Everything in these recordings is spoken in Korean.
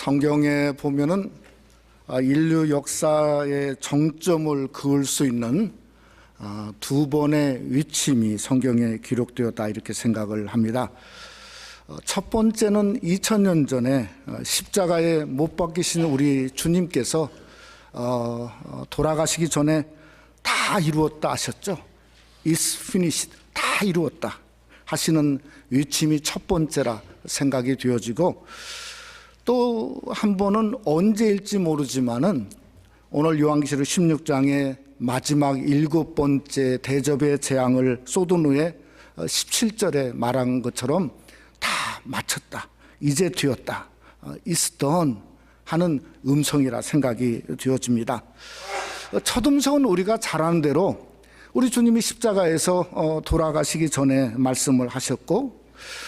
성경에 보면은 인류 역사의 정점을 그을 수 있는 두 번의 위침이 성경에 기록되었다 이렇게 생각을 합니다. 첫 번째는 2000년 전에 십자가에 못 박히신 우리 주님께서 돌아가시기 전에 다 이루었다 하셨죠. It's finished, 다 이루었다 하시는 위침이 첫 번째라 생각이 되어지고, 또 한 번은 언제일지 모르지만은 오늘 요한계시록 16장의 마지막 7번째 대접의 재앙을 쏟은 후에 17절에 말한 것처럼 다 마쳤다, 이제 되었다, It's done 하는 음성이라 생각이 되어집니다. 첫 음성은 우리가 잘 아는 대로 우리 주님이 십자가에서 돌아가시기 전에 말씀을 하셨고,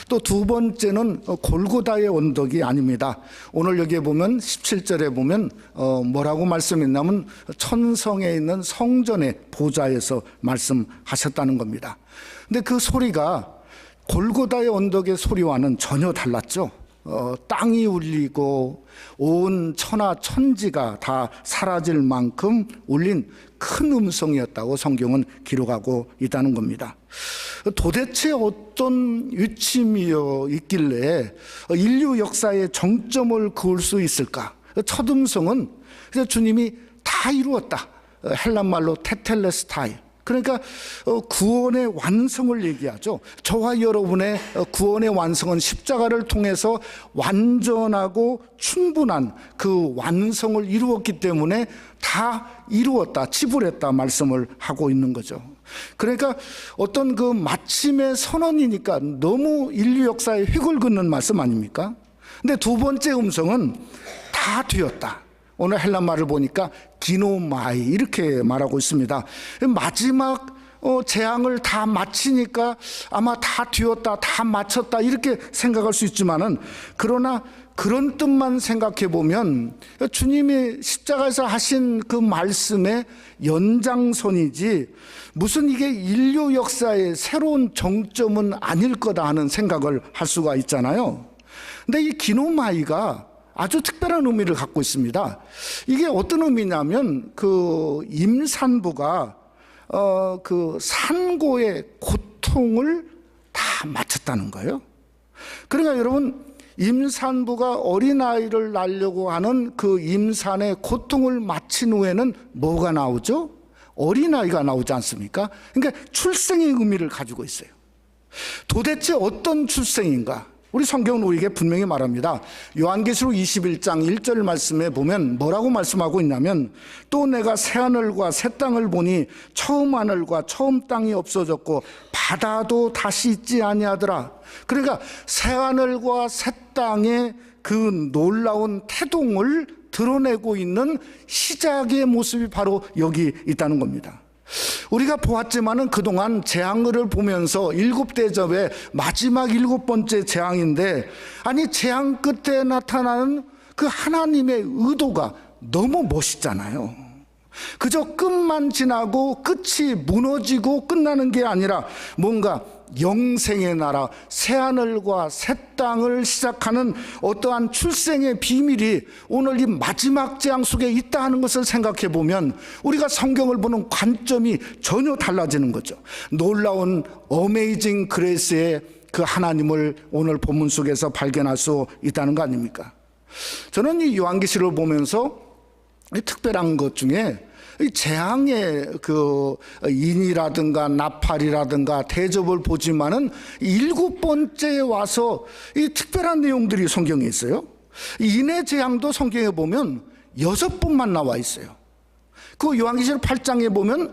또 두 번째는 골고다의 언덕이 아닙니다. 오늘 여기에 보면 17절에 보면 뭐라고 말씀했냐면 천성에 있는 성전의 보좌에서 말씀하셨다는 겁니다. 근데 그 소리가 골고다의 언덕의 소리와는 전혀 달랐죠. 땅이 울리고 온 천하 천지가 다 사라질 만큼 울린 큰 음성이었다고 성경은 기록하고 있다는 겁니다. 도대체 어떤 위침이여 있길래 인류 역사의 정점을 그을 수 있을까? 첫 음성은 주님이 다 이루었다, 헬란말로 테텔레스타이, 그러니까 구원의 완성을 얘기하죠. 저와 여러분의 구원의 완성은 십자가를 통해서 완전하고 충분한 그 완성을 이루었기 때문에 다 이루었다, 지불했다 말씀을 하고 있는 거죠. 그러니까 어떤 그 마침의 선언이니까 너무 인류 역사에 획을 긋는 말씀 아닙니까? 근데 두 번째 음성은 다 되었다. 오늘 헬란말을 보니까 기노마이 이렇게 말하고 있습니다. 마지막 재앙을 다 마치니까 아마 다 되었다, 다 마쳤다 이렇게 생각할 수 있지만은, 그러나 그런 뜻만 생각해 보면 주님이 십자가에서 하신 그 말씀의 연장선이지 무슨 이게 인류 역사의 새로운 정점은 아닐 거다 하는 생각을 할 수가 있잖아요. 근데 이 기노마이가 아주 특별한 의미를 갖고 있습니다. 이게 어떤 의미냐면 그 임산부가 그 산고의 고통을 다 마쳤다는 거예요. 그러니까 여러분, 임산부가 어린아이를 낳으려고 하는 그 임산의 고통을 마친 후에는 뭐가 나오죠? 어린아이가 나오지 않습니까? 그러니까 출생의 의미를 가지고 있어요. 도대체 어떤 출생인가? 우리 성경은 우리에게 분명히 말합니다. 요한계시록 21장 1절 말씀에 보면 뭐라고 말씀하고 있냐면, 또 내가 새하늘과 새 땅을 보니 처음 하늘과 처음 땅이 없어졌고 바다도 다시 있지 아니하더라. 그러니까 새하늘과 새 땅의 그 놀라운 태동을 드러내고 있는 시작의 모습이 바로 여기 있다는 겁니다. 우리가 보았지만은 그동안 재앙을 보면서 7대접의 마지막 7번째 재앙인데, 아니 재앙 끝에 나타나는 그 하나님의 의도가 너무 멋있잖아요. 그저 끝만 지나고 끝이 무너지고 끝나는 게 아니라 뭔가 영생의 나라, 새하늘과 새 땅을 시작하는 어떠한 출생의 비밀이 오늘 이 마지막 재앙 속에 있다 하는 것을 생각해 보면 우리가 성경을 보는 관점이 전혀 달라지는 거죠. 놀라운 어메이징 그레이스의 그 하나님을 오늘 본문 속에서 발견할 수 있다는 거 아닙니까? 저는 이 요한계시록을 보면서 특별한 것 중에 이 재앙의 그 인이라든가 나팔이라든가 대접을 보지만은 7번째에 와서 이 특별한 내용들이 성경에 있어요. 인의 재앙도 성경에 보면 6번만 나와 있어요. 그 요한계시록 8장에 보면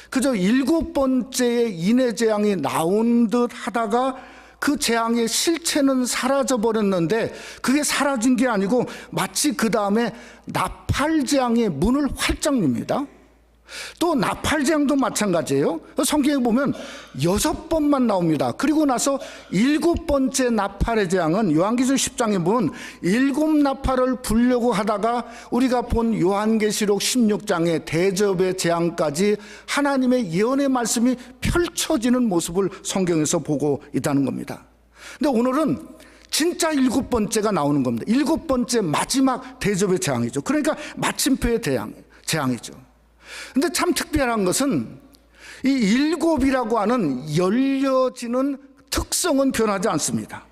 그저 7번째의 인의 재앙이 나온 듯 하다가 그 재앙의 실체는 사라져 버렸는데, 그게 사라진 게 아니고 마치 그 다음에 나팔 재앙의 문을 활짝 엽니다. 또 나팔 재앙도 마찬가지예요. 성경에 보면 6번만 나옵니다. 그리고 나서 7번째 나팔의 재앙은 요한계시록 10장에 보면 7나팔을 불려고 하다가 우리가 본 요한계시록 16장의 대접의 재앙까지 하나님의 예언의 말씀이 펼쳐지는 모습을 성경에서 보고 있다는 겁니다. 근데 오늘은 진짜 7번째가 나오는 겁니다. 7번째 마지막 대접의 재앙이죠. 그러니까 마침표의 재앙이죠. 근데 참 특별한 것은 이 7이라고 하는 열려지는 특성은 변하지 않습니다.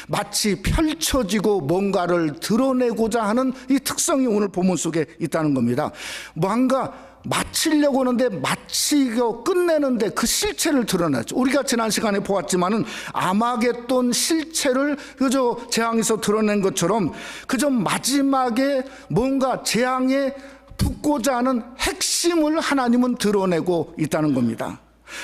마치 펼쳐지고 뭔가를 드러내고자 하는 이 특성이 오늘 본문 속에 있다는 겁니다. 뭔가 마치려고 하는데 마치고 끝내는데 그 실체를 드러내죠. 우리가 지난 시간에 보았지만은 아마겟돈 실체를 그저 재앙에서 드러낸 것처럼 그저 마지막에 뭔가 재앙에 붙고자 하는 핵심을 하나님은 드러내고 있다는 겁니다.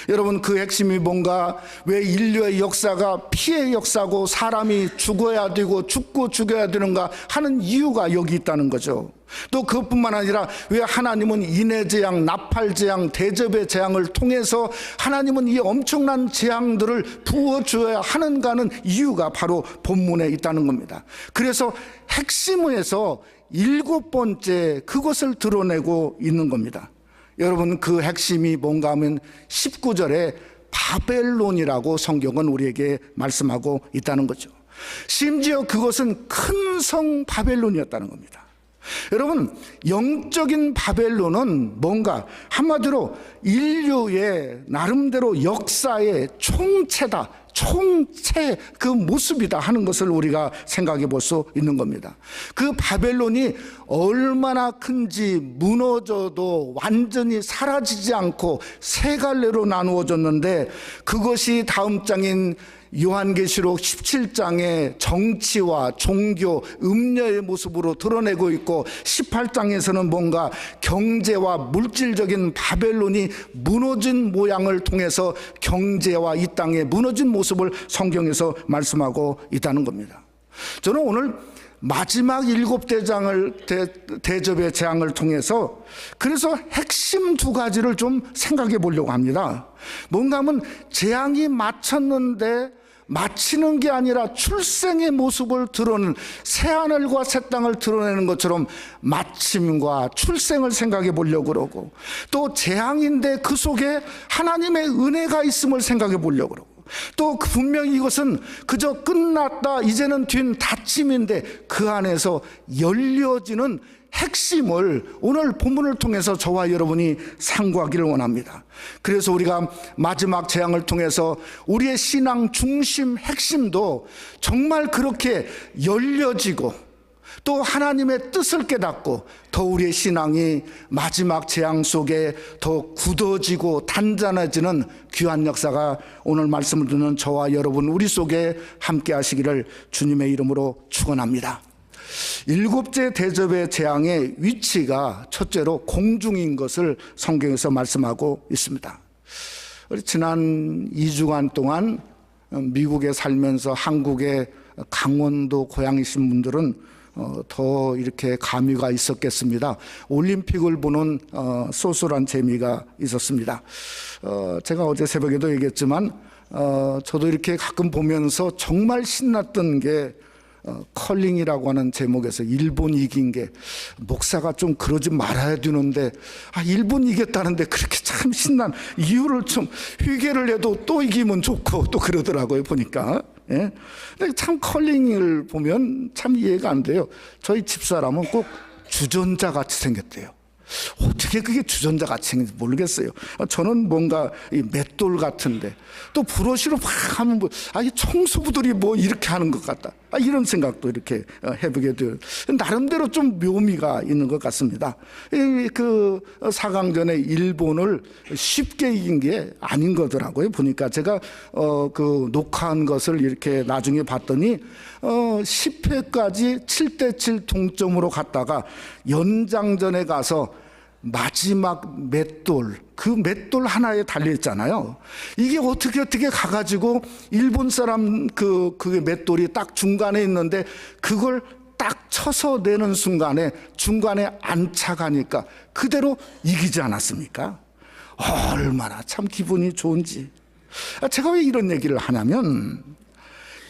여러분, 그 핵심이 뭔가, 왜 인류의 역사가 피해의 역사고 사람이 죽어야 되고 죽고 죽여야 되는가 하는 이유가 여기 있다는 거죠. 또 그것뿐만 아니라 왜 하나님은 인해재앙, 나팔재앙, 대접의 재앙을 통해서 하나님은 이 엄청난 재앙들을 부어줘야 하는가는 이유가 바로 본문에 있다는 겁니다. 그래서 핵심에서 7번째 그것을 드러내고 있는 겁니다. 여러분, 그 핵심이 뭔가 하면 19절에 바벨론이라고 성경은 우리에게 말씀하고 있다는 거죠. 심지어 그것은 큰 성 바벨론이었다는 겁니다. 여러분, 영적인 바벨론은 뭔가 한마디로 인류의 나름대로 역사의 총체다, 총체 그 모습이다 하는 것을 우리가 생각해 볼 수 있는 겁니다. 그 바벨론이 얼마나 큰지 무너져도 완전히 사라지지 않고 세 갈래로 나누어졌는데, 그것이 다음 장인 요한계시록 17장의 정치와 종교, 음녀의 모습으로 드러내고 있고, 18장에서는 뭔가 경제와 물질적인 바벨론이 무너진 모양을 통해서 경제와 이 땅의 무너진 모습을 성경에서 말씀하고 있다는 겁니다. 저는 오늘 마지막 7대장을 대접의 재앙을 통해서 그래서 핵심 2가지를 좀 생각해 보려고 합니다. 뭔가 하면 재앙이 마쳤는데 마치는 게 아니라 출생의 모습을 드러내는, 새하늘과 새 땅을 드러내는 것처럼 마침과 출생을 생각해 보려고 그러고, 또 재앙인데 그 속에 하나님의 은혜가 있음을 생각해 보려고 그러고, 또 분명히 이것은 그저 끝났다, 이제는 된 닫힘인데 그 안에서 열려지는 핵심을 오늘 본문을 통해서 저와 여러분이 상고하기를 원합니다. 그래서 우리가 마지막 재앙을 통해서 우리의 신앙 중심 핵심도 정말 그렇게 열려지고 또 하나님의 뜻을 깨닫고 더 우리의 신앙이 마지막 재앙 속에 더 굳어지고 단단해지는 귀한 역사가 오늘 말씀을 듣는 저와 여러분 우리 속에 함께 하시기를 주님의 이름으로 축원합니다. 7째 대접의 재앙의 위치가 첫째로 공중인 것을 성경에서 말씀하고 있습니다. 지난 2주간 동안 미국에 살면서 한국의 강원도 고향이신 분들은 더 이렇게 감회가 있었겠습니다. 올림픽을 보는 소소한 재미가 있었습니다. 제가 어제 새벽에도 얘기했지만 저도 이렇게 가끔 보면서 정말 신났던 게 컬링이라고 하는 제목에서 일본이 이긴 게, 목사가 좀 그러지 말아야 되는데 일본 이겼다는데 그렇게 참 신난 이유를 좀 회개를 해도 또 이기면 좋고 또 그러더라고요, 보니까. 예? 근데 참 컬링을 보면 참 이해가 안 돼요. 저희 집사람은 꼭 주전자 같이 생겼대요. 어떻게 그게 주전자 같이 생긴지 모르겠어요. 저는 뭔가 이 맷돌 같은데, 또 브러쉬로 막 하면 뭐, 이 청소부들이 뭐 이렇게 하는 것 같다. 이런 생각도 이렇게 해보게 돼요. 나름대로 좀 묘미가 있는 것 같습니다. 그 4강전에 일본을 쉽게 이긴 게 아닌 거더라고요. 보니까 제가 그 녹화한 것을 이렇게 나중에 봤더니 10회까지 7대7 동점으로 갔다가 연장전에 가서 마지막 맷돌, 그 맷돌 하나에 달려있잖아요. 이게 어떻게 가가지고 일본 사람 그 맷돌이 딱 중간에 있는데 그걸 딱 쳐서 내는 순간에 중간에 안 차가니까 그대로 이기지 않았습니까? 얼마나 참 기분이 좋은지. 제가 왜 이런 얘기를 하냐면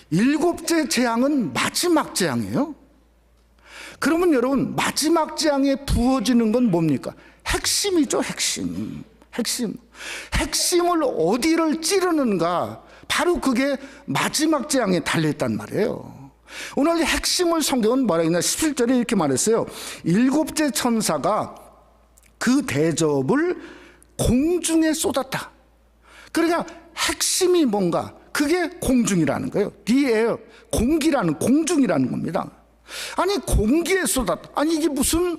7째 재앙은 마지막 재앙이에요. 그러면 여러분, 마지막 재앙에 부어지는 건 뭡니까? 핵심이죠, 핵심. 핵심을 어디를 찌르는가, 바로 그게 마지막 재앙에 달려있단 말이에요. 오늘 핵심을 성경은 뭐라 했냐? 17절에 이렇게 말했어요. 일곱째 천사가 그 대접을 공중에 쏟았다. 그러니까 핵심이 뭔가? 그게 공중이라는 거예요. The air, 공기라는, 공중이라는 겁니다. 아니 공기에 쏟았다. 아니 이게 무슨,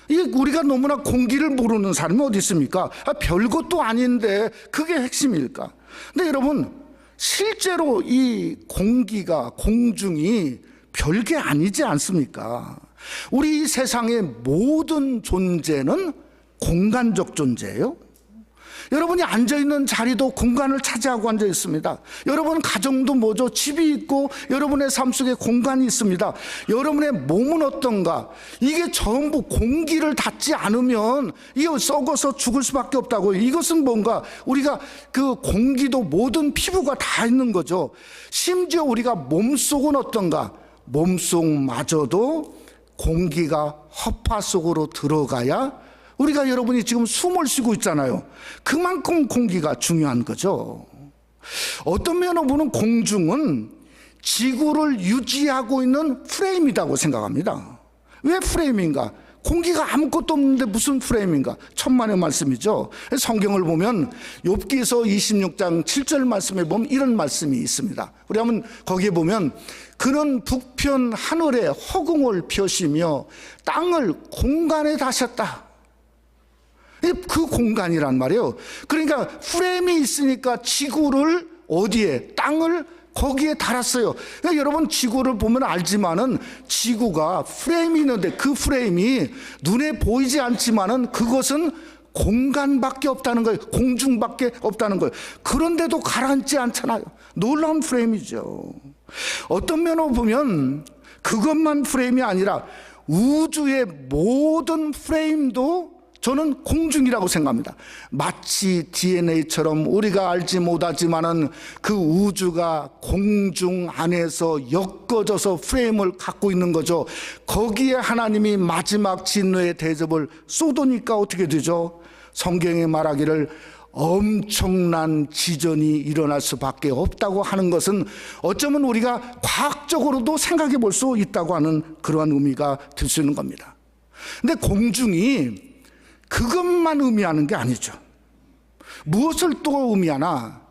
이게 우리가 너무나 공기를 모르는 사람이 어디 있습니까? 별것도 아닌데 그게 핵심일까? 근데 여러분, 실제로 이 공기가, 공중이 별게 아니지 않습니까? 우리 이 세상의 모든 존재는 공간적 존재예요. 여러분이 앉아있는 자리도 공간을 차지하고 앉아 있습니다. 여러분 가정도 뭐죠? 집이 있고 여러분의 삶 속에 공간이 있습니다. 여러분의 몸은 어떤가? 이게 전부 공기를 닿지 않으면 이거 썩어서 죽을 수밖에 없다고요. 이것은 뭔가 우리가 그 공기도 모든 피부가 다 있는 거죠. 심지어 우리가 몸속은 어떤가? 몸속마저도 공기가 허파 속으로 들어가야 우리가 여러분이 지금 숨을 쉬고 있잖아요. 그만큼 공기가 중요한 거죠. 어떤 면으로 보면 공중은 지구를 유지하고 있는 프레임이라고 생각합니다. 왜 프레임인가? 공기가 아무것도 없는데 무슨 프레임인가? 천만의 말씀이죠. 성경을 보면 욥기서 26장 7절 말씀에 보면 이런 말씀이 있습니다. 우리 한번 거기에 보면 그는 북편 하늘에 허공을 펴시며 땅을 공간에 다셨다. 그 공간이란 말이에요. 그러니까 프레임이 있으니까 지구를 어디에, 땅을 거기에 달았어요. 그러니까 여러분 지구를 보면 알지만은 지구가 프레임이 있는데 그 프레임이 눈에 보이지 않지만은 그것은 공간밖에 없다는 거예요. 공중밖에 없다는 거예요. 그런데도 가라앉지 않잖아요. 놀라운 프레임이죠. 어떤 면으로 보면 그것만 프레임이 아니라 우주의 모든 프레임도 저는 공중이라고 생각합니다. 마치 DNA처럼 우리가 알지 못하지만은 그 우주가 공중 안에서 엮어져서 프레임을 갖고 있는 거죠. 거기에 하나님이 마지막 진노의 대접을 쏟으니까 어떻게 되죠? 성경에 말하기를 엄청난 지전이 일어날 수밖에 없다고 하는 것은 어쩌면 우리가 과학적으로도 생각해 볼 수 있다고 하는 그러한 의미가 될 수 있는 겁니다. 근데 공중이 그것만 의미하는 게 아니죠. 무엇을 또 의미하나?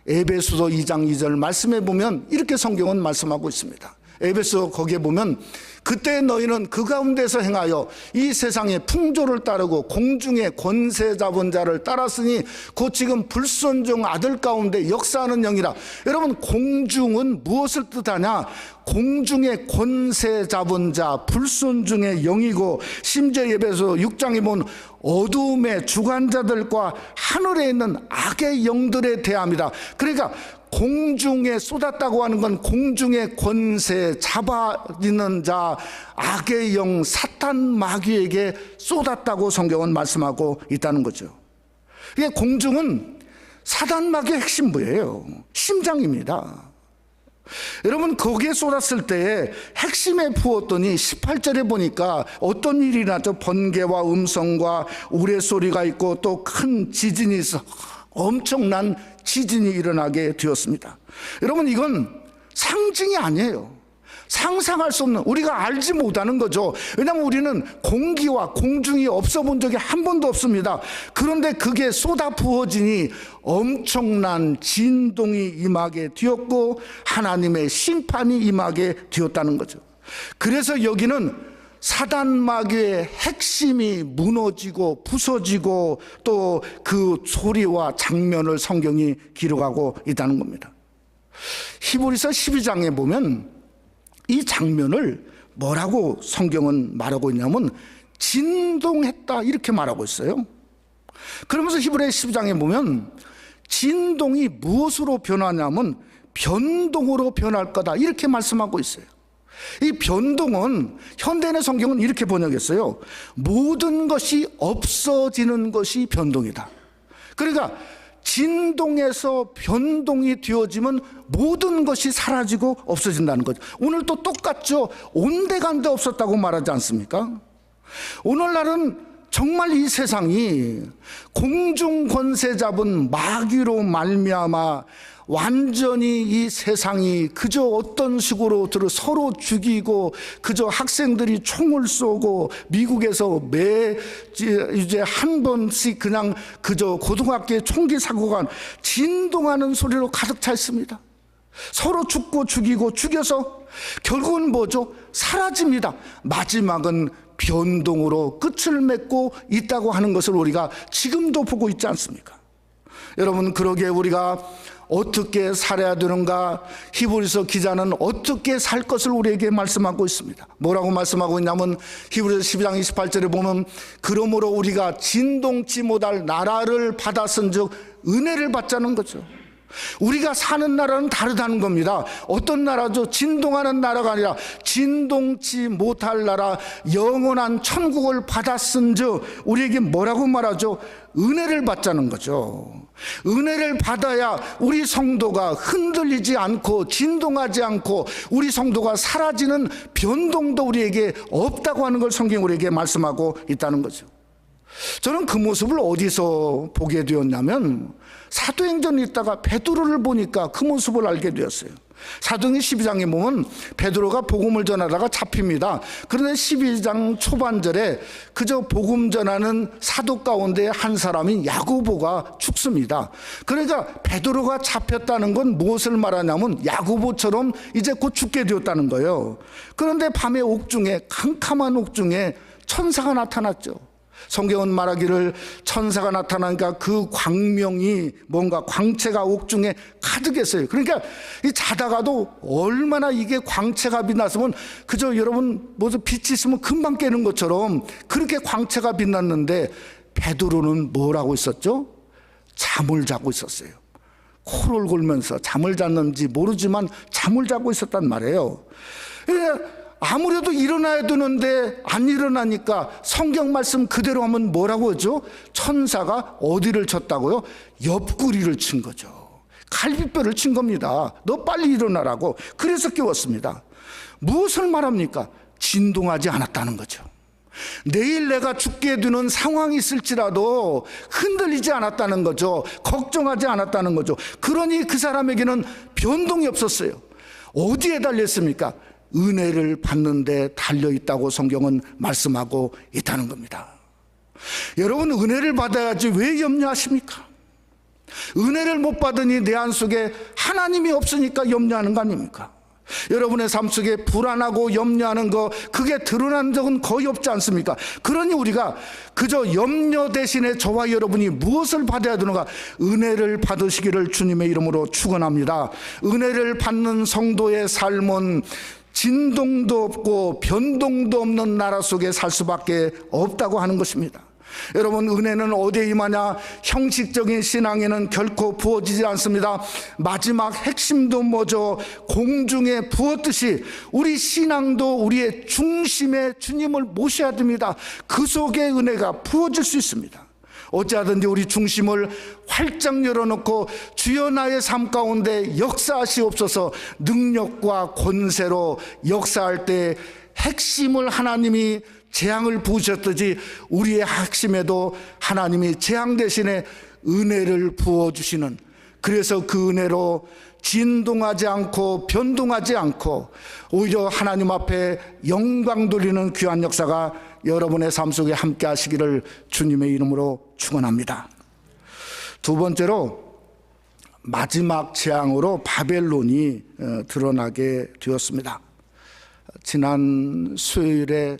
에베소서 2장 2절 말씀해 보면 이렇게 성경은 말씀하고 있습니다. 에베소 거기에 보면 그때 너희는 그 가운데서 행하여 이 세상의 풍조를 따르고 공중의 권세 잡은 자를 따랐으니 곧 지금 불순종 아들 가운데 역사하는 영이라. 여러분 공중은 무엇을 뜻하냐? 공중의 권세 잡은 자, 불순종의 영이고 심지어 에베소 6장에 보면 어두움의 주관자들과 하늘에 있는 악의 영들에 대함이다. 그러니까 공중에 쏟았다고 하는 건 공중의 권세 잡아 있는 자, 악의 영 사탄 마귀에게 쏟았다고 성경은 말씀하고 있다는 거죠. 이게 공중은 사단 마귀의 핵심부예요. 심장입니다. 여러분 거기에 쏟았을 때에 핵심에 부었더니 18절에 보니까 어떤 일이 나죠? 번개와 음성과 우레소리가 있고 또 큰 지진이 있어 엄청난 지진이 일어나게 되었습니다. 여러분 이건 상징이 아니에요. 상상할 수 없는, 우리가 알지 못하는 거죠. 왜냐하면 우리는 공기와 공중이 없어 본 적이 한 번도 없습니다. 그런데 그게 쏟아 부어지니 엄청난 진동이 임하게 되었고 하나님의 심판이 임하게 되었다는 거죠. 그래서 여기는 사단 마귀의 핵심이 무너지고 부서지고 또 그 소리와 장면을 성경이 기록하고 있다는 겁니다. 히브리서 12장에 보면 이 장면을 뭐라고 성경은 말하고 있냐면 진동했다 이렇게 말하고 있어요. 그러면서 히브리 12장에 보면 진동이 무엇으로 변하냐면 변동으로 변할 거다 이렇게 말씀하고 있어요. 이 변동은 현대인의 성경은 이렇게 번역했어요. 모든 것이 없어지는 것이 변동이다. 그러니까 진동에서 변동이 되어지면 모든 것이 사라지고 없어진다는 거죠. 오늘 또 똑같죠. 온데간데 없었다고 말하지 않습니까? 오늘날은 정말 이 세상이 공중 권세 잡은 마귀로 말미암아 완전히 이 세상이 그저 어떤 식으로 서로 죽이고 그저 학생들이 총을 쏘고 미국에서 이제 한 번씩 그냥 그저 고등학교에 총기 사고가 진동하는 소리로 가득 차 있습니다. 서로 죽고 죽이고 죽여서 결국은 뭐죠? 사라집니다. 마지막은 변동으로 끝을 맺고 있다고 하는 것을 우리가 지금도 보고 있지 않습니까? 여러분, 그러기에 우리가 어떻게 살아야 되는가? 히브리서 기자는 어떻게 살 것을 우리에게 말씀하고 있습니다. 뭐라고 말씀하고 있냐면 히브리서 12장 28절에 보면 그러므로 우리가 진동치 못할 나라를 받았은즉 은혜를 받자는 거죠. 우리가 사는 나라는 다르다는 겁니다. 어떤 나라죠? 진동하는 나라가 아니라 진동치 못할 나라, 영원한 천국을 받았은즉 우리에게 뭐라고 말하죠? 은혜를 받자는 거죠. 은혜를 받아야 우리 성도가 흔들리지 않고 진동하지 않고 우리 성도가 사라지는 변동도 우리에게 없다고 하는 걸 성경이 우리에게 말씀하고 있다는 거죠. 저는 그 모습을 어디서 보게 되었냐면 사도행전에 있다가 베드로를 보니까 그 모습을 알게 되었어요. 사도행전 12장에 보면 베드로가 복음을 전하다가 잡힙니다. 그런데 12장 초반절에 그저 복음 전하는 사도 가운데 한 사람인 야고보가 죽습니다. 그러니까 베드로가 잡혔다는 건 무엇을 말하냐면 야고보처럼 이제 곧 죽게 되었다는 거예요. 그런데 밤의 옥중에, 캄캄한 옥중에 천사가 나타났죠. 성경은 말하기를 천사가 나타나니까 그 광명이 뭔가 광채가 옥중에 가득했어요. 그러니까 이 자다가도 얼마나 이게 광채가 빛났으면 그저 여러분 무슨 빛이 있으면 금방 깨는 것처럼 그렇게 광채가 빛났는데 베드로는 뭘 하고 있었죠? 잠을 자고 있었어요. 코를 골면서 잠을 잤는지 모르지만 잠을 자고 있었단 말이에요. 아무래도 일어나야 되는데 안 일어나니까 성경 말씀 그대로 하면 뭐라고 하죠? 천사가 어디를 쳤다고요? 옆구리를 친 거죠. 갈비뼈를 친 겁니다. 너 빨리 일어나라고. 그래서 깨웠습니다. 무엇을 말합니까? 진동하지 않았다는 거죠. 내일 내가 죽게 되는 상황이 있을지라도 흔들리지 않았다는 거죠. 걱정하지 않았다는 거죠. 그러니 그 사람에게는 변동이 없었어요. 어디에 달렸습니까? 은혜를 받는데 달려있다고 성경은 말씀하고 있다는 겁니다. 여러분, 은혜를 받아야지 왜 염려하십니까? 은혜를 못 받으니 내 안 속에 하나님이 없으니까 염려하는 거 아닙니까? 여러분의 삶 속에 불안하고 염려하는 거, 그게 드러난 적은 거의 없지 않습니까? 그러니 우리가 그저 염려 대신에 저와 여러분이 무엇을 받아야 되는가? 은혜를 받으시기를 주님의 이름으로 축원합니다. 은혜를 받는 성도의 삶은 진동도 없고 변동도 없는 나라 속에 살 수밖에 없다고 하는 것입니다. 여러분, 은혜는 어디에 임하냐? 형식적인 신앙에는 결코 부어지지 않습니다. 마지막 핵심도 뭐죠? 공중에 부었듯이 우리 신앙도 우리의 중심에 주님을 모셔야 됩니다. 그 속에 은혜가 부어질 수 있습니다. 어찌하든지 우리 중심을 활짝 열어놓고 주여 나의 삶 가운데 역사하시옵소서, 능력과 권세로 역사할 때 핵심을 하나님이 재앙을 부으셨듯이 우리의 핵심에도 하나님이 재앙 대신에 은혜를 부어주시는, 그래서 그 은혜로 진동하지 않고 변동하지 않고 오히려 하나님 앞에 영광 돌리는 귀한 역사가 여러분의 삶 속에 함께 하시기를 주님의 이름으로 축원합니다. 두 번째로 마지막 재앙으로 바벨론이 드러나게 되었습니다. 지난 수요일에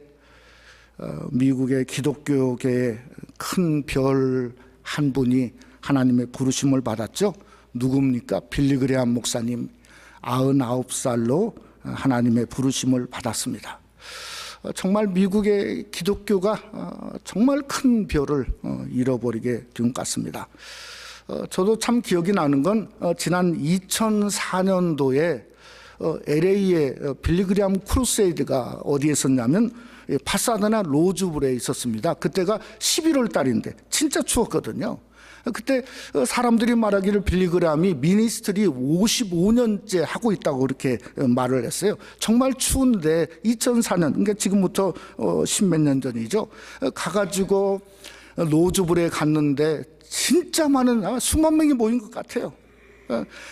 미국의 기독교계의 큰 별 한 분이 하나님의 부르심을 받았죠. 누굽니까? 빌리 그레함 목사님, 99살로 하나님의 부르심을 받았습니다. 정말 미국의 기독교가 정말 큰 별을 잃어버리게 된 것 같습니다. 저도 참 기억이 나는 건 지난 2004년도에 LA의 빌리 그레함 크루세이드가 어디에 있었냐면 파사드나 로즈불에 있었습니다. 그때가 11월 달인데 진짜 추웠거든요. 그때 사람들이 말하기를 빌리 그레함이 미니스트리 55년째 하고 있다고 그렇게 말을 했어요. 정말 추운데 2004년, 그러니까 지금부터 10몇 년 전이죠. 가가지고 로즈불에 갔는데 진짜 많은 수만 명이 모인 것 같아요.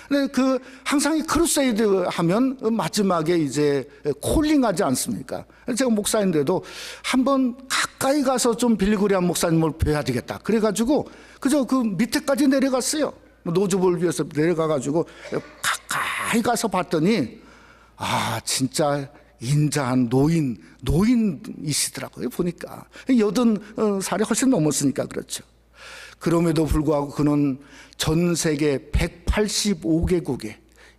근데 항상 이 크루세이드 하면 마지막에 이제 콜링하지 않습니까? 제가 목사인데도 한번 가까이 가서 좀 빌리그리암 목사님을 뵈야 되겠다. 그래가지고 그저 그 밑에까지 내려갔어요. 노즈볼 위해서 내려가가지고 가까이 가서 봤더니 진짜 인자한 노인이시더라고요. 보니까 80살이 훨씬 넘었으니까 그렇죠. 그럼에도 불구하고 그는 전 세계 185개국에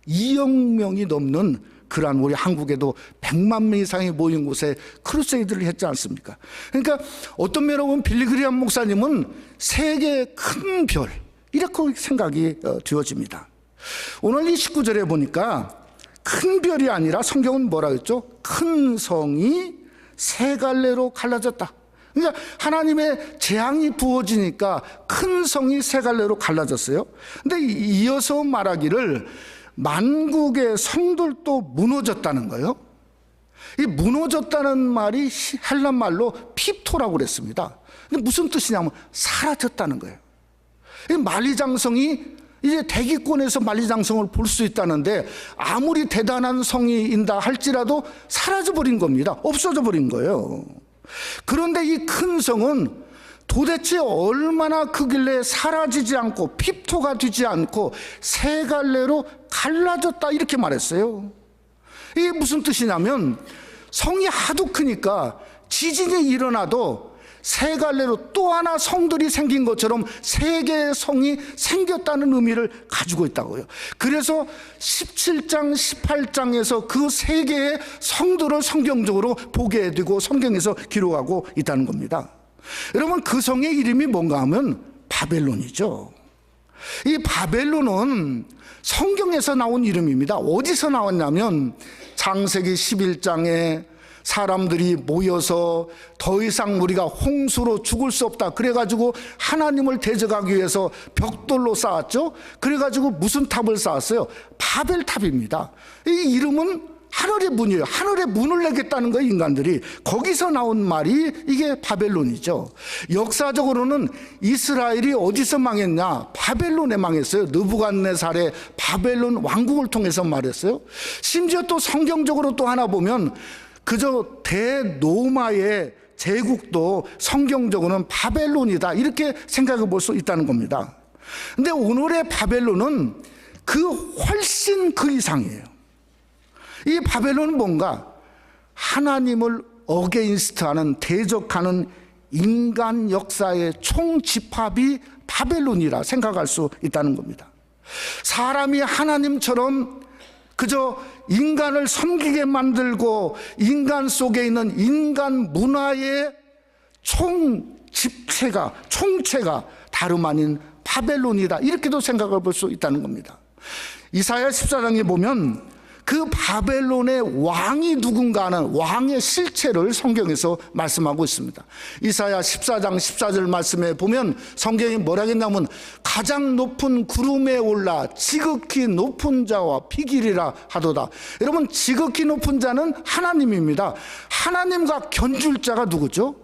2억 명이 넘는 그러한 우리 한국에도 100만 명 이상이 모인 곳에 크루세이드를 했지 않습니까? 그러니까 어떤 면으로 보면 빌리그리암 목사님은 세계의 큰 별, 이렇게 생각이 되어집니다. 오늘 이 19절에 보니까 큰 별이 아니라 성경은 뭐라 했죠? 큰 성이 세 갈래로 갈라졌다. 그러니까 하나님의 재앙이 부어지니까 큰 성이 세 갈래로 갈라졌어요. 근데 이어서 말하기를 만국의 성들도 무너졌다는 거예요. 이 무너졌다는 말이 헬란 말로 핍토라고 그랬습니다. 근데 무슨 뜻이냐면 사라졌다는 거예요. 이 만리장성이 이제 대기권에서 만리장성을 볼 수 있다는데 아무리 대단한 성이인다 할지라도 사라져버린 겁니다. 없어져 버린 거예요. 그런데 이 큰 성은 도대체 얼마나 크길래 사라지지 않고 핍토가 되지 않고 세 갈래로 갈라졌다, 이렇게 말했어요. 이게 무슨 뜻이냐면 성이 하도 크니까 지진이 일어나도 세 갈래로 또 하나 성들이 생긴 것처럼 세 개의 성이 생겼다는 의미를 가지고 있다고요. 그래서 17장 18장에서 그 세 개의 성들을 성경적으로 보게 되고 성경에서 기록하고 있다는 겁니다. 여러분, 그 성의 이름이 뭔가 하면 바벨론이죠. 이 바벨론은 성경에서 나온 이름입니다. 어디서 나왔냐면 창세기 11장에 사람들이 모여서 더 이상 우리가 홍수로 죽을 수 없다 그래가지고 하나님을 대적하기 위해서 벽돌로 쌓았죠. 그래가지고 무슨 탑을 쌓았어요? 바벨탑입니다. 이 이름은 하늘의 문이에요. 하늘의 문을 내겠다는 거예요, 인간들이. 거기서 나온 말이 이게 바벨론이죠. 역사적으로는 이스라엘이 어디서 망했냐? 바벨론에 망했어요. 느부갓네살의 바벨론 왕국을 통해서 말했어요. 심지어 또 성경적으로 또 하나 보면 그저 대로마의 제국도 성경적으로는 바벨론이다, 이렇게 생각해 볼 수 있다는 겁니다. 근데 오늘의 바벨론은 그 훨씬 그 이상이에요. 이 바벨론은 뭔가 하나님을 어게인스트하는, 대적하는 인간 역사의 총집합이 바벨론이라 생각할 수 있다는 겁니다. 사람이 하나님처럼 그저 인간을 섬기게 만들고 인간 속에 있는 인간 문화의 총체가 다름 아닌 바벨론이다, 이렇게도 생각을 볼 수 있다는 겁니다. 이사야 14장에 보면 그 바벨론의 왕이 누군가 하는 왕의 실체를 성경에서 말씀하고 있습니다. 이사야 14장 14절 말씀에 보면 성경이 뭐라 했냐면 가장 높은 구름에 올라 지극히 높은 자와 비길이라 하도다. 여러분, 지극히 높은 자는 하나님입니다. 하나님과 견줄 자가 누구죠?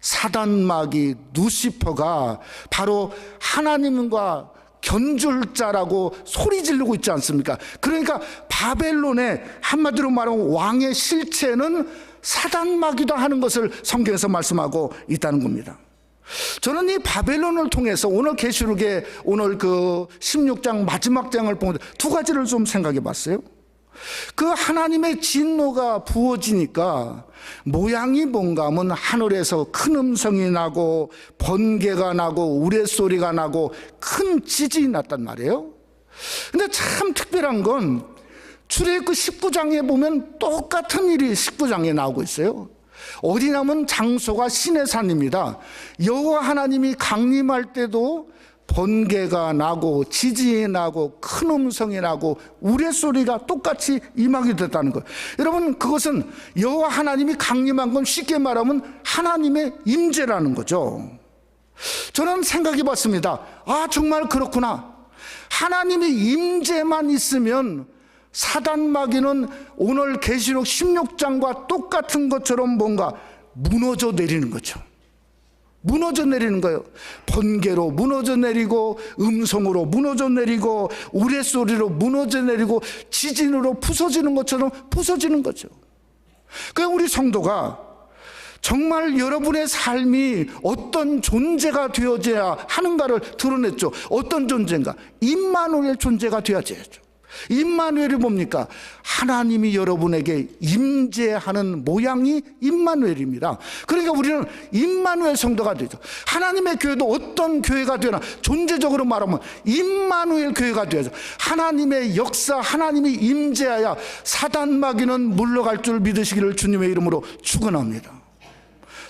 사단마귀 루시퍼가 바로 하나님과 견줄자라고 소리 지르고 있지 않습니까? 그러니까 바벨론의 한마디로 말하면 왕의 실체는 사단마귀다 하는 것을 성경에서 말씀하고 있다는 겁니다. 저는 이 바벨론을 통해서 오늘 계시록의 오늘 그 16장 마지막 장을 보는데 두 가지를 좀 생각해 봤어요. 그 하나님의 진노가 부어지니까 모양이 뭔가 하면 하늘에서 큰 음성이 나고 번개가 나고 우레소리가 나고 큰 지진이 났단 말이에요. 근데 참 특별한 건 출애굽기 19장에 보면 똑같은 일이 19장에 나오고 있어요. 어디냐면 장소가 시내산입니다. 여호와 하나님이 강림할 때도 번개가 나고 지진이 나고 큰 음성이 나고 우레소리가 똑같이 임하게 됐다는 거예요. 여러분, 그것은 여호와 하나님이 강림한 건 쉽게 말하면 하나님의 임재라는 거죠. 저는 생각해 봤습니다. 정말 그렇구나. 하나님의 임재만 있으면 사단마귀는 오늘 계시록 16장과 똑같은 것처럼 뭔가 무너져 내리는 거죠. 무너져 내리는 거예요. 번개로 무너져 내리고, 음성으로 무너져 내리고, 우레소리로 무너져 내리고, 지진으로 부서지는 것처럼 부서지는 거죠. 그러니까 우리 성도가 정말 여러분의 삶이 어떤 존재가 되어져야 하는가를 드러냈죠. 어떤 존재인가? 임마누엘 존재가 되어져야죠. 임마누엘이 뭡니까? 하나님이 여러분에게 임재하는 모양이 임마누엘입니다. 그러니까 우리는 임마누엘 성도가 되죠. 하나님의 교회도 어떤 교회가 되나, 존재적으로 말하면 임마누엘 교회가 되어야죠. 하나님의 역사, 하나님이 임재하여 사단 마귀는 물러갈 줄 믿으시기를 주님의 이름으로 축원합니다.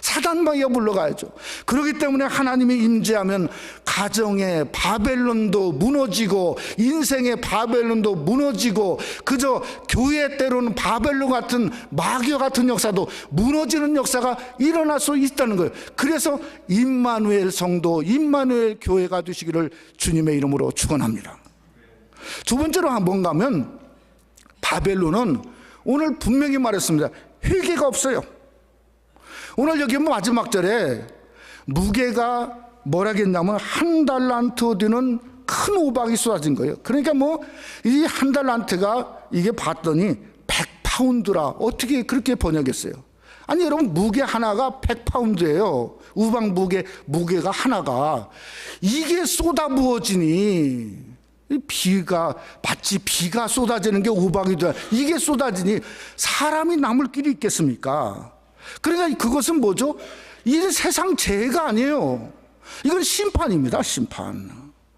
사단 마귀가 물러가야죠. 그렇기 때문에 하나님이 임재하면 가정의 바벨론도 무너지고, 인생의 바벨론도 무너지고, 그저 교회 때로는 바벨론 같은 마귀와 같은 역사도 무너지는 역사가 일어날 수 있다는 거예요. 그래서 임마누엘 성도, 임마누엘 교회가 되시기를 주님의 이름으로 축원합니다. 두 번째로 한번 가면, 바벨론은 오늘 분명히 말했습니다. 회개가 없어요. 오늘 여기 마지막 절에 무게가 뭐라겠냐면 1달란트 되는 큰 우박이 쏟아진 거예요. 그러니까 이 1달란트가 이게 봤더니 100파운드라 어떻게 그렇게 번역했어요? 아니 여러분, 무게 하나가 100파운드예요. 우박 무게가 하나가. 이게 쏟아 부어지니, 마치 비가 쏟아지는 게 우박이 돼. 이게 쏟아지니 사람이 남을 길이 있겠습니까? 그러니까 그것은 뭐죠? 이 세상 재해가 아니에요. 이건 심판입니다.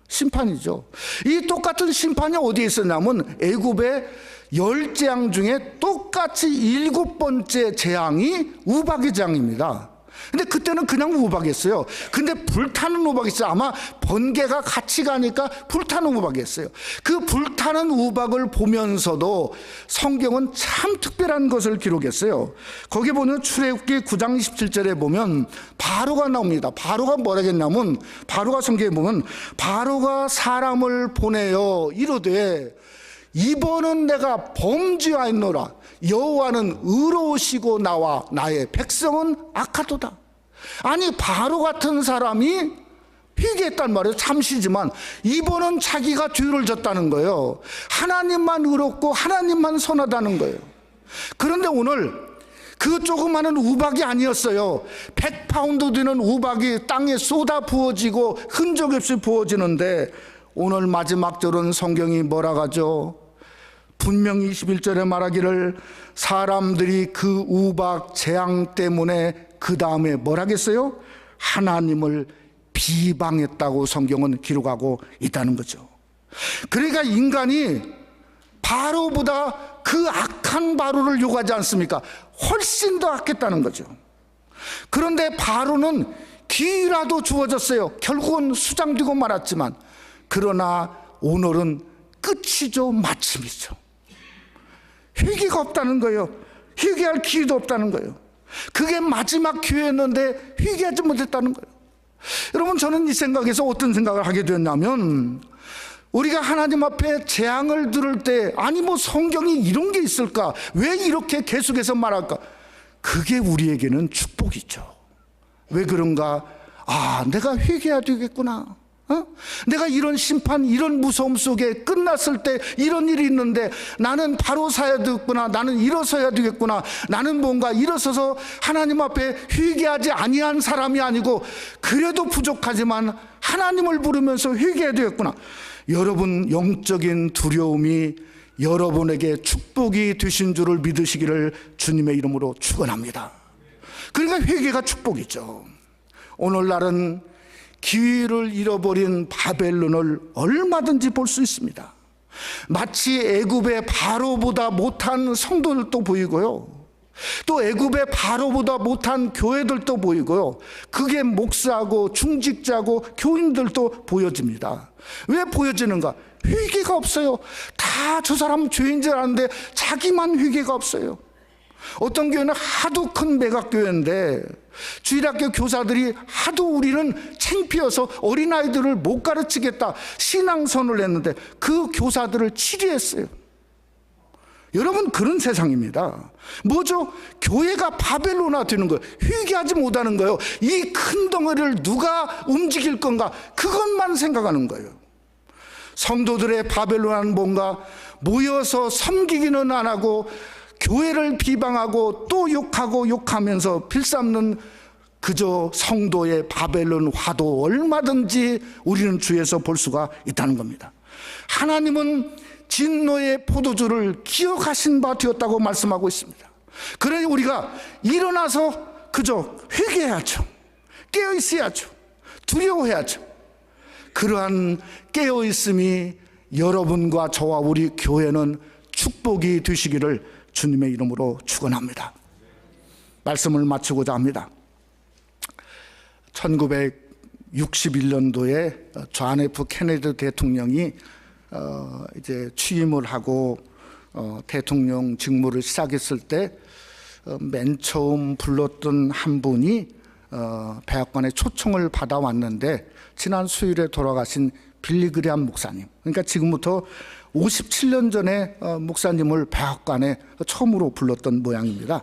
심판이죠. 이 똑같은 심판이 어디에 있었냐면 애굽의 10재앙 중에 똑같이 7번째 재앙이 우박의 재앙입니다. 근데 그때는 그냥 우박이었어요. 근데 불타는 우박이었어요. 아마 번개가 같이 가니까 불타는 우박이었어요. 그 불타는 우박을 보면서도 성경은 참 특별한 것을 기록했어요. 거기 보면 출애굽기 9장 27절에 보면 바로가 나옵니다. 바로가 뭐라겠냐면, 바로가 성경에 보면 바로가 사람을 보내어 이르되 이번은 내가 범죄하였노라. 여호와는 의로우시고 나와 나의 백성은 악하도다. 아니 바로 같은 사람이 회개했단 말이에요. 잠시지만 이번은 자기가 죄를 졌다는 거예요. 하나님만 의롭고 하나님만 선하다는 거예요. 그런데 오늘 그 조그마한 우박이 아니었어요. 100파운드 되는 우박이 땅에 쏟아 부어지고 흔적 없이 부어지는데, 오늘 마지막 절은 성경이 뭐라 하죠? 분명히 21절에 말하기를 사람들이 그 우박 재앙 때문에 그 다음에 뭘 하겠어요? 하나님을 비방했다고 성경은 기록하고 있다는 거죠. 그러니까 인간이 바로보다 그 악한 바로를 요구하지 않습니까? 훨씬 더 악했다는 거죠. 그런데 바로는 기회라도 주어졌어요. 결국은 수장되고 말았지만, 그러나 오늘은 끝이죠. 마침이죠. 회개가 없다는 거예요. 회개할 기회도 없다는 거예요. 그게 마지막 기회였는데 회개하지 못했다는 거예요. 여러분, 저는 이 생각에서 어떤 생각을 하게 되었냐면, 우리가 하나님 앞에 재앙을 들을 때, 아니 성경이 이런 게 있을까? 왜 이렇게 계속해서 말할까? 그게 우리에게는 축복이죠. 왜 그런가? 내가 회개해야 되겠구나. 내가 이런 심판, 이런 무서움 속에 끝났을 때 이런 일이 있는데 나는 바로 서야 되겠구나. 나는 일어서야 되겠구나. 나는 뭔가 일어서서 하나님 앞에 회개하지 아니한 사람이 아니고 그래도 부족하지만 하나님을 부르면서 회개해야 되겠구나. 여러분, 영적인 두려움이 여러분에게 축복이 되신 줄을 믿으시기를 주님의 이름으로 축원합니다. 그러니까 회개가 축복이죠. 오늘날은 기회를 잃어버린 바벨론을 얼마든지 볼 수 있습니다. 마치 애굽의 바로보다 못한 성도들도 보이고요, 또 애굽의 바로보다 못한 교회들도 보이고요, 그게 목사고 중직자고 교인들도 보여집니다. 왜 보여지는가? 회개가 없어요. 다 저 사람 죄인 줄 아는데 자기만 회개가 없어요. 어떤 교회는 하도 큰 매각교회인데 주일학교 교사들이 하도 우리는 창피해서 어린아이들을 못 가르치겠다 신앙선을 했는데 그 교사들을 치리했어요. 여러분, 그런 세상입니다. 뭐죠? 교회가 바벨론화 되는 거예요. 회개하지 못하는 거예요. 이 큰 덩어리를 누가 움직일 건가, 그것만 생각하는 거예요. 성도들의 바벨론화는 뭔가, 모여서 섬기기는 안 하고 교회를 비방하고 또 욕하면서 필삼는 그저 성도의 바벨론화도 얼마든지 우리는 주에서 볼 수가 있다는 겁니다. 하나님은 진노의 포도주를 기억하신 바 되었다고 말씀하고 있습니다. 그러니 우리가 일어나서 그저 회개해야죠. 깨어 있어야죠. 두려워해야죠. 그러한 깨어 있음이 여러분과 저와 우리 교회는 축복이 되시기를 주님의 이름으로 축원합니다. 말씀을 마치고자 합니다. 1961년도에 존 F 케네디 대통령이 이제 취임을 하고 대통령 직무를 시작했을 때 맨 처음 불렀던 한 분이 백악관에 초청을 받아왔는데, 지난 수요일에 돌아가신 빌리 그레함 목사님, 그러니까 지금부터 57년 전에 목사님을 백악관에 처음으로 불렀던 모양입니다.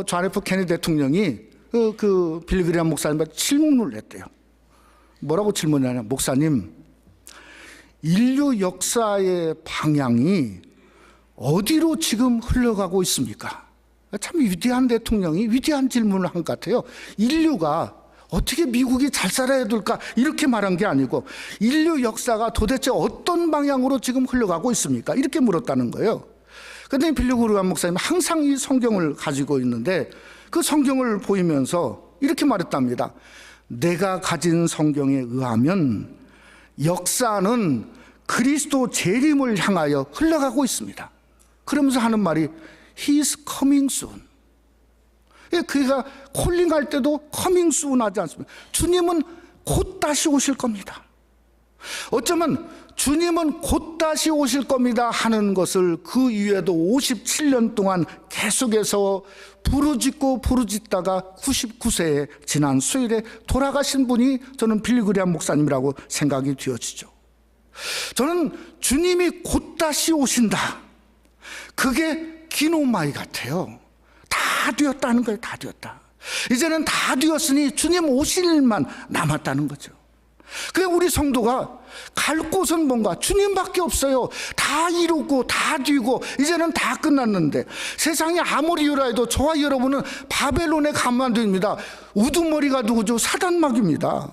존 F 케네디 대통령이 그 빌리 그레함 목사님한테 질문을 했대요. 뭐라고 질문하냐? 목사님, 인류 역사의 방향이 어디로 지금 흘러가고 있습니까? 참 위대한 대통령이 위대한 질문을 한 것 같아요. 인류가 어떻게 미국이 잘 살아야 될까, 이렇게 말한 게 아니고 인류 역사가 도대체 어떤 방향으로 지금 흘러가고 있습니까? 이렇게 물었다는 거예요. 그런데 빌리 그레함 목사님은 항상 이 성경을 가지고 있는데, 그 성경을 보이면서 이렇게 말했답니다. 내가 가진 성경에 의하면 역사는 그리스도 재림을 향하여 흘러가고 있습니다. 그러면서 하는 말이 He's coming soon. 그가 콜링할 때도 coming soon 하지 않습니까? 주님은 곧 다시 오실 겁니다. 어쩌면 주님은 곧 다시 오실 겁니다 하는 것을 그 이후에도 57년 동안 계속해서 부르짖다가 99세에 지난 수요일에 돌아가신 분이 저는 빌리 그레함 목사님이라고 생각이 되어지죠. 저는 주님이 곧 다시 오신다, 그게 기노마이 같아요. 다 되었다는 거예요. 다 되었다. 이제는 다 되었으니 주님 오실 일만 남았다는 거죠. 그래, 우리 성도가 갈 곳은 뭔가 주님밖에 없어요. 다 이루고 다 뒤고 이제는 다 끝났는데, 세상이 아무리 요라해도 저와 여러분은 바벨론에 가면 안 됩니다. 우두머리가 누구죠? 사단막입니다.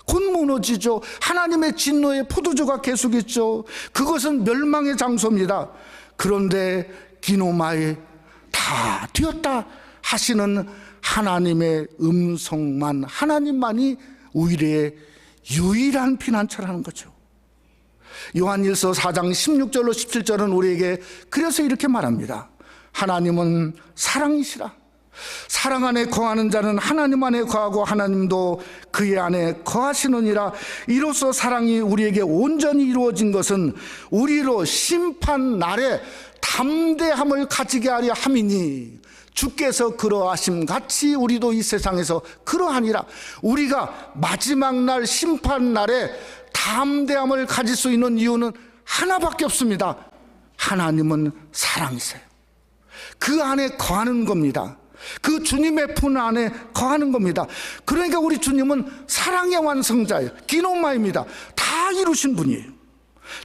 곧 무너지죠. 하나님의 진노의 포도주가 계속 있죠. 그것은 멸망의 장소입니다. 그런데 기노마에 다 되었다 하시는 하나님의 음성만, 하나님만이 우리의 유일한 피난처라는 거죠. 요한일서 4장 16절로 17절은 우리에게 그래서 이렇게 말합니다. 하나님은 사랑이시라. 사랑 안에 거하는 자는 하나님 안에 거하고 하나님도 그의 안에 거하시느니라. 이로써 사랑이 우리에게 온전히 이루어진 것은 우리로 심판 날에 담대함을 가지게 하려 함이니, 주께서 그러하심 같이 우리도 이 세상에서 그러하니라. 우리가 마지막 날 심판 날에 담대함을 가질 수 있는 이유는 하나밖에 없습니다. 하나님은 사랑이세요. 그 안에 거하는 겁니다. 그 주님의 품 안에 거하는 겁니다. 그러니까 우리 주님은 사랑의 완성자예요. 기노마입니다. 다 이루신 분이에요.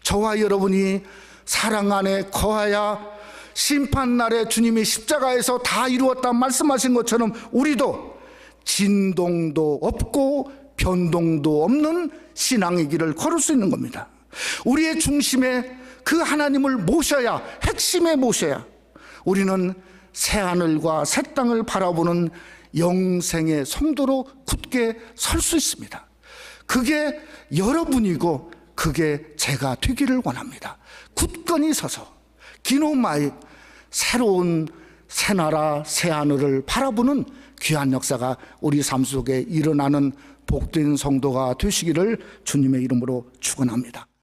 저와 여러분이 사랑 안에 거하야 심판날에 주님이 십자가에서 다 이루었다 말씀하신 것처럼 우리도 진동도 없고 변동도 없는 신앙의 길을 걸을 수 있는 겁니다. 우리의 중심에 그 하나님을 모셔야, 핵심에 모셔야 우리는 새하늘과 새 땅을 바라보는 영생의 성도로 굳게 설 수 있습니다. 그게 여러분이고 그게 제가 되기를 원합니다. 굳건히 서서 기노마의 새로운 새나라 새하늘을 바라보는 귀한 역사가 우리 삶 속에 일어나는 복된 성도가 되시기를 주님의 이름으로 축원합니다.